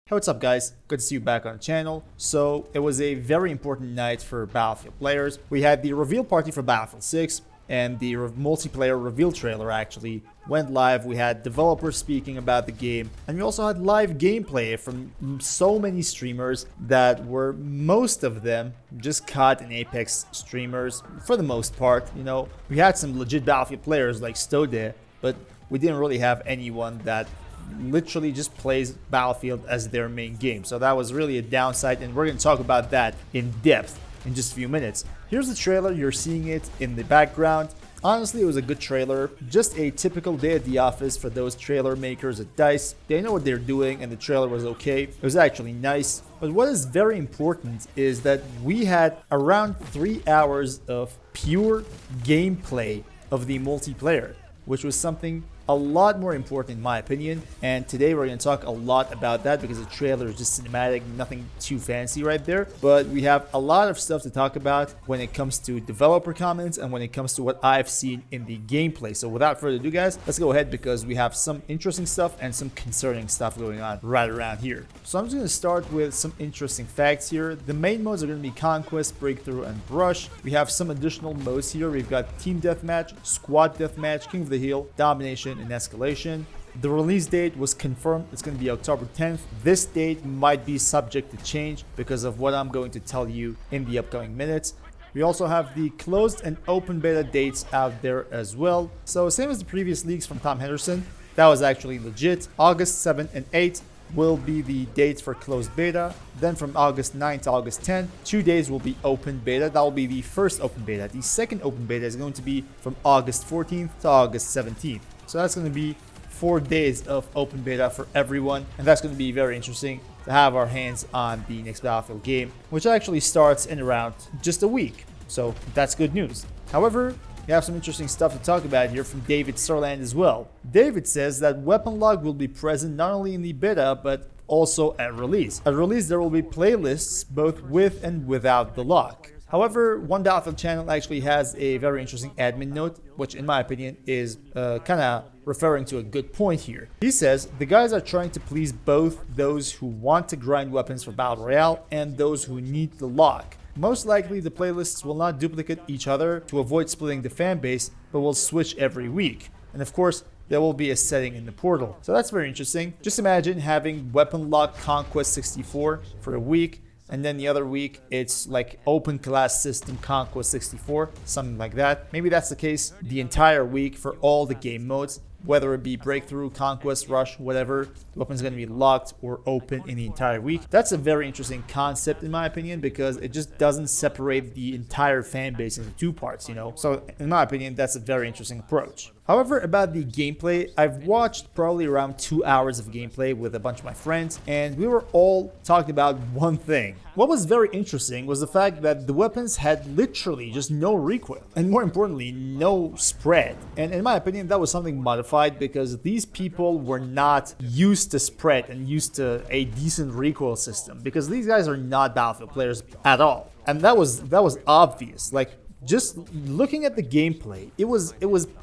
Hey, what's up guys? Good to see you back on the channel. So it was a very important night for Battlefield players. We had the reveal party for Battlefield 6 and the multiplayer reveal trailer actually went live. We had developers speaking about the game, and we also had live gameplay from so many streamers that were, most of them, just COD and Apex streamers for the most part. You know, we had some legit Battlefield players like Stode, but we didn't really have anyone that literally just plays Battlefield as their main game. So that was really a downside, and we're going to talk about that in depth in just a few minutes. Here's the trailer. You're seeing it in the background. Honestly, it was a good trailer. Just a typical day at the office for those trailer makers at DICE. They know what they're doing, and the trailer was okay. It was actually nice. But what is very important is that we had around 3 hours of pure gameplay of the multiplayer, which was something a lot more important in my opinion, and today we're going to talk a lot about that because the trailer is just cinematic, nothing too fancy right there. But we have a lot of stuff to talk about when it comes to developer comments and when it comes to what I've seen in the gameplay. So without further ado guys, let's go ahead because we have some interesting stuff and some concerning stuff going on right around here. So I'm just going to start with some interesting facts here. The main modes are going to be Conquest, Breakthrough, and Rush. We have some additional modes here. We've got Team Deathmatch, Squad Deathmatch, King of the Hill, Domination, and Escalation. The release date was confirmed. It's going to be October 10th. This date might be subject to change because of what I'm going to tell you in the upcoming minutes. We also have the closed and open beta dates out there as well. So same as the previous leaks from Tom Henderson, that was actually legit. August 7th and 8th will be the dates for closed beta. Then from August 9th to August 10th, 2 days will be open beta. That will be the first open beta. The second open beta is going to be from August 14th to August 17th. So that's going to be 4 days of open beta for everyone, and that's going to be very interesting to have our hands on the next Battlefield game, which actually starts in around just a week. So that's good news. However, we have some interesting stuff to talk about here from David Sutherland as well. David says that weapon lock will be present not only in the beta but also at release. At release there will be playlists both with and without the lock. However, one Battlefield channel actually has a very interesting admin note, which in my opinion is kind of referring to a good point here. He says, the guys are trying to please both those who want to grind weapons for Battle Royale and those who need the lock. Most likely the playlists will not duplicate each other to avoid splitting the fan base, but will switch every week. And of course, there will be a setting in the portal. So that's very interesting. Just imagine having weapon lock Conquest 64 for a week, and then the other week it's like open class system Conquest 64, something like that. Maybe that's the case the entire week for all the game modes, whether it be Breakthrough, Conquest, Rush, whatever. The weapon's going to be locked or open in the entire week. That's a very interesting concept in my opinion because it just doesn't separate the entire fan base into two parts, you know. So in my opinion, that's a very interesting approach. However, about the gameplay, I've watched probably around 2 hours of gameplay with a bunch of my friends, and we were all talking about one thing. What was very interesting was the fact that the weapons had literally just no recoil, and more importantly, no spread. And in my opinion, that was something modified because these people were not used to spread and used to a decent recoil system, because these guys are not Battlefield players at all. And that was obvious. Like, just looking at the gameplay, it was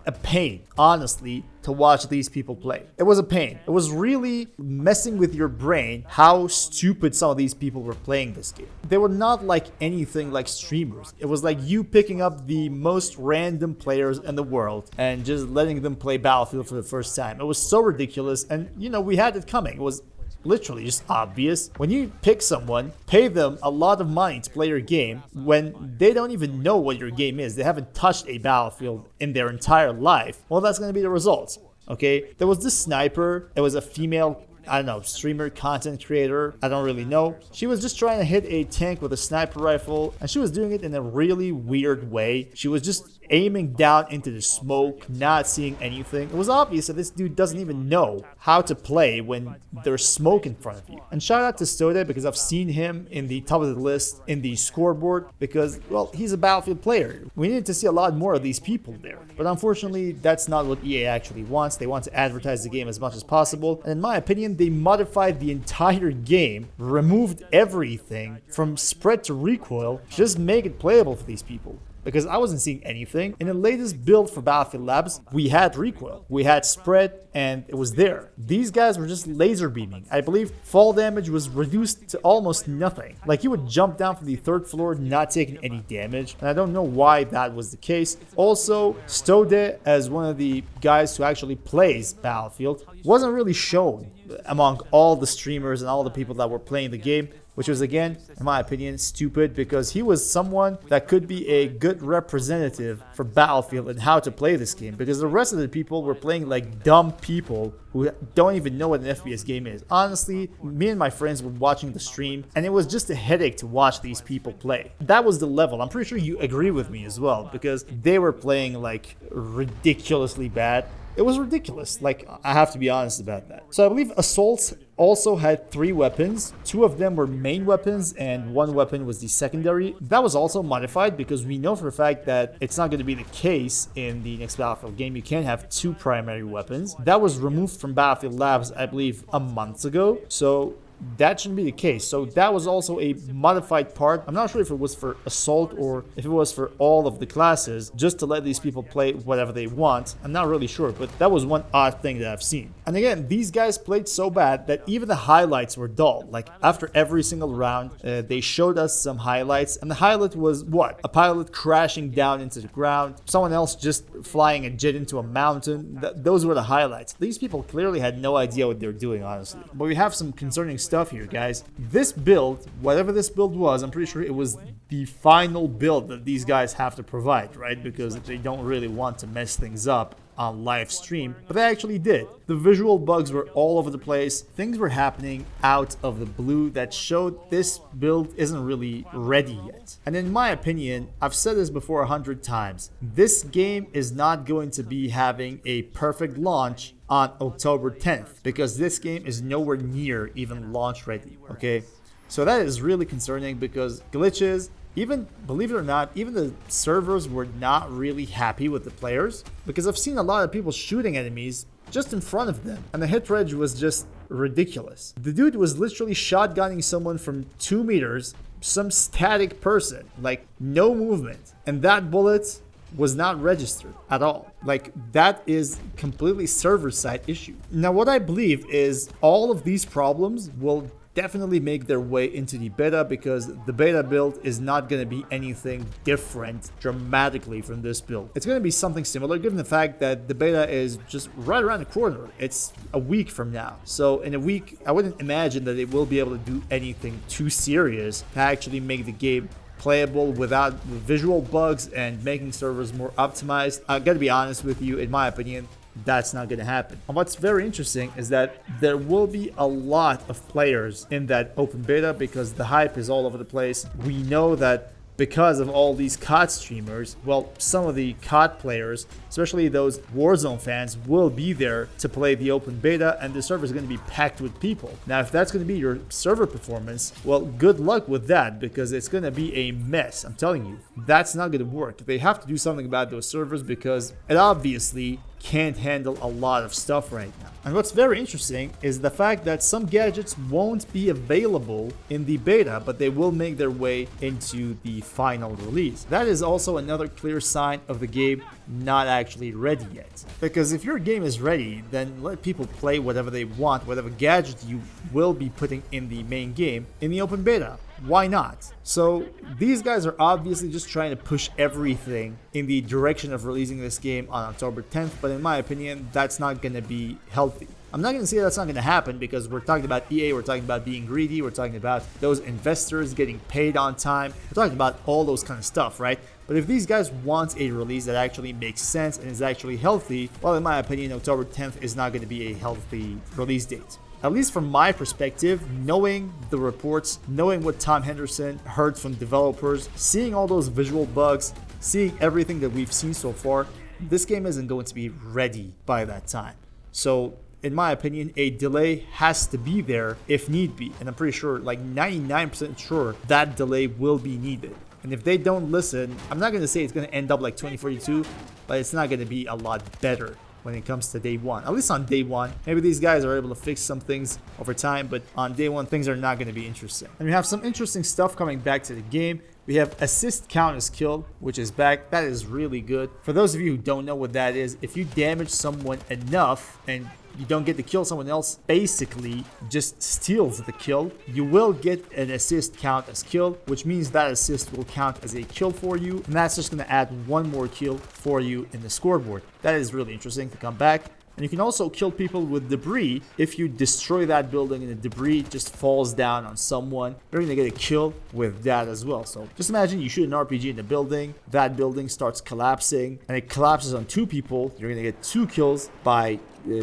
a pain, honestly, to watch these people play. It was a pain. It was really messing with your brain how stupid some of these people were playing this game. They were not like anything like streamers. It was like you picking up the most random players in the world and just letting them play Battlefield for the first time. It was so ridiculous, and you know, we had it coming. It was literally just obvious. When you pick someone, pay them a lot of money to play your game when they don't even know what your game is, they haven't touched a Battlefield in their entire life, well, that's going to be the results. Okay, there was this sniper. It was a female, I don't know, streamer, content creator, I don't really know. She was just trying to hit a tank with a sniper rifle, and she was doing it in a really weird way. She was just aiming down into the smoke, not seeing anything. It was obvious that this dude doesn't even know how to play when there's smoke in front of you. And shout out to Stode because I've seen him in the top of the list in the scoreboard because, well, he's a Battlefield player. We need to see a lot more of these people there. But unfortunately, that's not what EA actually wants. They want to advertise the game as much as possible. And in my opinion, they modified the entire game, removed everything from spread to recoil, just make it playable for these people. because I wasn't seeing anything. In the latest build for Battlefield Labs, we had Recoil, we had Spread, and it was there. These guys were just laser beaming. I believe fall damage was reduced to almost nothing. Like, you would jump down from the 3rd floor not taking any damage, and I don't know why that was the case. Also, Stode, as one of the guys who actually plays Battlefield, wasn't really shown among all the streamers and all the people that were playing the game, which was, again, in my opinion, stupid, because he was someone that could be a good representative for Battlefield and how to play this game, because the rest of the people were playing like dumb people who don't even know what an FPS game is. Honestly, me and my friends were watching the stream, and it was just a headache to watch these people play. That was the level. I'm pretty sure you agree with me as well, because they were playing like ridiculously bad. It was ridiculous. Like, I have to be honest about that. So I believe Assaults also had 3 weapons. 2 of them were main weapons and 1 weapon was the secondary. That was also modified because we know for a fact that it's not going to be the case in the next Battlefield game. You can't have 2 primary weapons. That was removed from Battlefield Labs, I believe, a month ago. So that shouldn't be the case. So that was also a modified part. I'm not sure if it was for Assault or if it was for all of the classes, just to let these people play whatever they want. I'm not really sure, but that was one odd thing that I've seen. And again, these guys played so bad that even the highlights were dull. Like, after every single round, they showed us some highlights, and the highlight was what? A pilot crashing down into the ground, someone else just flying a jet into a mountain. Those were the highlights. These people clearly had no idea what they were doing, honestly. But we have some concerning stuff here, guys. This build, whatever this build was, I'm pretty sure it was the final build that these guys have to provide, right? Because they don't really want to mess things up on live stream, but they actually did. The visual bugs were all over the place. Things were happening out of the blue that showed this build isn't really ready yet. And in my opinion, I've said this before 100 times, this game is not going to be having a perfect launch on October 10th, because this game is nowhere near even launch ready, okay? So that is really concerning, because glitches, even, believe it or not, even the servers were not really happy with the players, because I've seen a lot of people shooting enemies just in front of them, and the hitreg was just ridiculous. The dude was literally shotgunning someone from 2 meters, some static person, like no movement, and that bullet was not registered at all. Like, that is completely server-side issue. Now, what I believe is all of these problems will definitely make their way into the beta, because the beta build is not going to be anything different dramatically from this build. It's going to be something similar, given the fact that the beta is just right around the corner. It's a week from now. So in a week, I wouldn't imagine that they will be able to do anything too serious to actually make the game playable without visual bugs and making servers more optimized. I gotta be honest with you, in my opinion, that's not going to happen. And what's very interesting is that there will be a lot of players in that open beta, because the hype is all over the place. We know that because of all these COD streamers, well, some of the COD players, especially those Warzone fans, will be there to play the open beta, and the server is going to be packed with people. Now, if that's going to be your server performance, well, good luck with that, because it's going to be a mess. I'm telling you, that's not going to work. They have to do something about those servers, because it obviously can't handle a lot of stuff right now. And what's very interesting is the fact that some gadgets won't be available in the beta, but they will make their way into the final release. That is also another clear sign of the game not actually ready yet. Because if your game is ready, then let people play whatever they want, whatever gadget you will be putting in the main game in the open beta. Why not? So these guys are obviously just trying to push everything in the direction of releasing this game on October 10th, but in my opinion, that's not going to be healthy. I'm not going to say that's not going to happen, because we're talking about EA, we're talking about being greedy, we're talking about those investors getting paid on time, we're talking about all those kind of stuff, right? But if these guys want a release that actually makes sense and is actually healthy, well, in my opinion, October 10th is not going to be a healthy release date. At least from my perspective, knowing the reports, knowing what Tom Henderson heard from developers, seeing all those visual bugs, seeing everything that we've seen so far, this game isn't going to be ready by that time. So, in my opinion, a delay has to be there if need be. And I'm pretty sure, like 99% sure, that delay will be needed. And if they don't listen, I'm not going to say it's going to end up like 2042, but it's not going to be a lot better when it comes to day one. At least on day one. Maybe these guys are able to fix some things over time, but on day one, things are not going to be interesting. And we have some interesting stuff coming back to the game. We have assist count as kill, which is back. That is really good. For those of you who don't know what that is, if you damage someone enough and you don't get to kill someone else, basically just steals the kill, you will get an assist count as kill, which means that assist will count as a kill for you, and that's just going to add one more kill for you in the scoreboard. That is really interesting to come back. And you can also kill people with debris. If you destroy that building and the debris just falls down on someone, you're going to get a kill with that as well. So just imagine you shoot an RPG in the building, that building starts collapsing, and it collapses on two people. You're going to get 2 kills by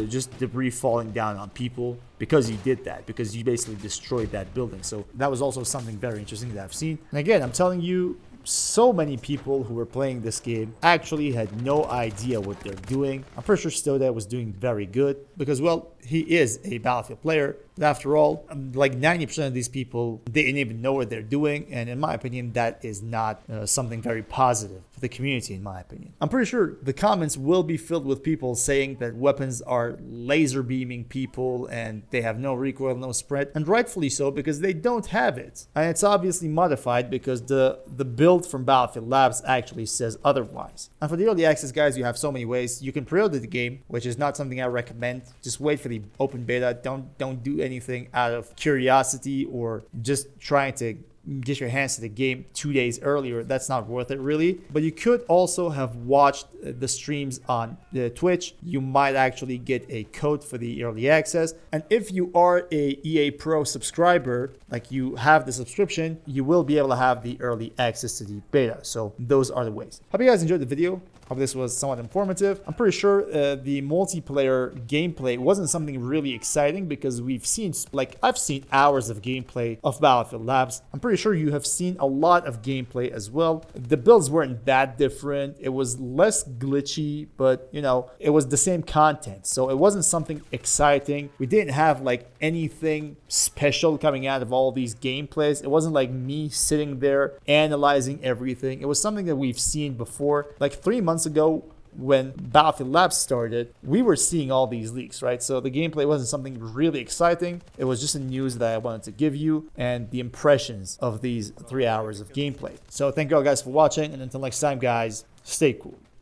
just debris falling down on people because you did that, because you basically destroyed that building. So that was also something very interesting that I've seen. And again, I'm telling you, so many people who were playing this game actually had no idea what they're doing. I'm pretty sure Stoda was doing very good because, well, he is a Battlefield player. But after all, like 90% of these people, they didn't even know what they're doing. And in my opinion, that is not something very positive for the community, in my opinion. I'm pretty sure the comments will be filled with people saying that weapons are laser beaming people and they have no recoil, no spread. And rightfully so, because they don't have it. And it's obviously modified because the build from Battlefield Labs actually says otherwise. And for the early access guys, you have so many ways. You can pre-order the game, which is not something I recommend. Just wait for the open beta. Don't do anything out of curiosity or just trying to get your hands to the game 2 days earlier. That's not worth it really. But you could also have watched the streams on Twitch. You might actually get a code for the early access. And if you are a EA Pro subscriber, like you have the subscription, you will be able to have the early access to the beta. So those are the ways. Hope you guys enjoyed the video. Hope this was somewhat informative. I'm pretty sure the multiplayer gameplay wasn't something really exciting because I've seen hours of gameplay of Battlefield Labs. I'm pretty sure you have seen a lot of gameplay as well. The builds weren't that different. It was less glitchy, but you know, it was the same content. So it wasn't something exciting. We didn't have like anything special coming out of all these gameplays. It wasn't like me sitting there analyzing everything. It was something that we've seen before. Like 3 months ago, when Battlefield Labs started, we were seeing all these leaks, right? So the gameplay wasn't something really exciting. It was just a news that I wanted to give you and the impressions of these 3 hours of gameplay. So thank you all guys for watching, and until next time guys, stay cool.